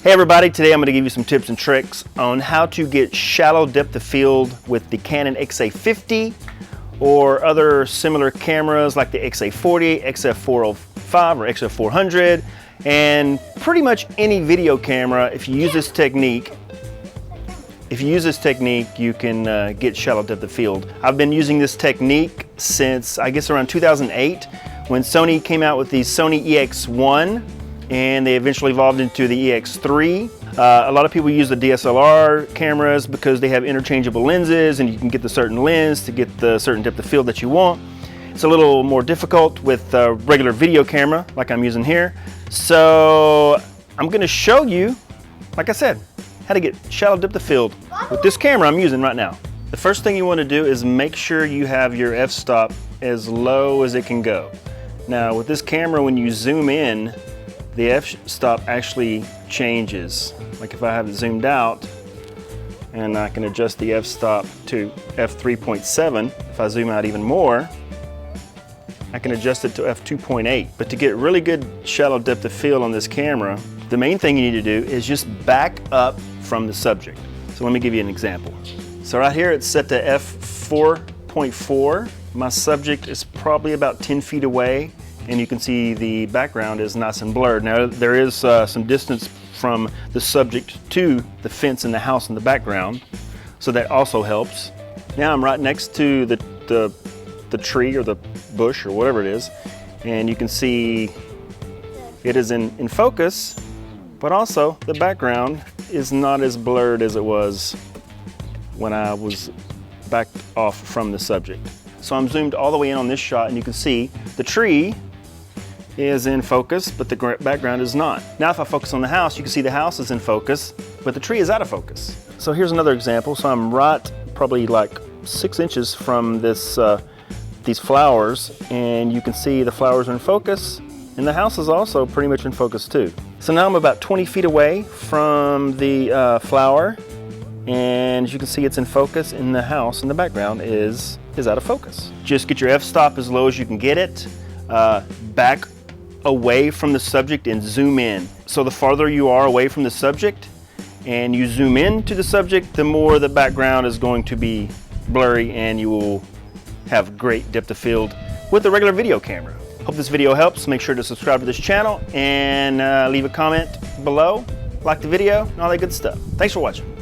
Hey everybody, today I'm going to give you some tips and tricks on how to get shallow depth of field with the Canon XA50 or other similar cameras like the XA40, XF405 or XF400, and pretty much any video camera. If you use this technique, you can get shallow depth of field. I've been using this technique since I guess around 2008 when Sony came out with the Sony EX1 and they eventually evolved into the EX3. A lot of people use the DSLR cameras because they have interchangeable lenses and you can get the certain lens to get the certain depth of field that you want. It's a little more difficult with a regular video camera like I'm using here. So I'm going to show you, like I said, how to get shallow depth of field with this camera I'm using right now. The first thing you want to do is make sure you have your f-stop as low as it can go. Now with this camera, when you zoom in, the f-stop actually changes. Like if I have it zoomed out and I can adjust the f-stop to f3.7, if I zoom out even more, I can adjust it to f2.8. But to get really good shallow depth of field on this camera, the main thing you need to do is just back up from the subject. So let me give you an example. So right here it's set to f4.4. My subject is probably about 10 feet away, and you can see the background is nice and blurred. Now there is some distance from the subject to the fence in the house in the background, so that also helps. Now I'm right next to the tree or the bush or whatever it is, and you can see it is in focus, but also the background is not as blurred as it was when I was backed off from the subject. So I'm zoomed all the way in on this shot, and you can see the tree is in focus, but the background is not. Now if I focus on the house, you can see the house is in focus, but the tree is out of focus. So here's another example. So I'm right probably like 6 inches from this these flowers, and you can see the flowers are in focus, and the house is also pretty much in focus too. So now I'm about 20 feet away from the flower, and as you can see it's in focus, and the house in the background is out of focus. Just get your f-stop as low as you can get it. Back away from the subject and zoom in. So the farther you are away from the subject and you zoom in to the subject, the more the background is going to be blurry and you will have great depth of field with a regular video camera. Hope this video helps. Make sure to subscribe to this channel and leave a comment below, like the video, and all that good stuff. Thanks for watching.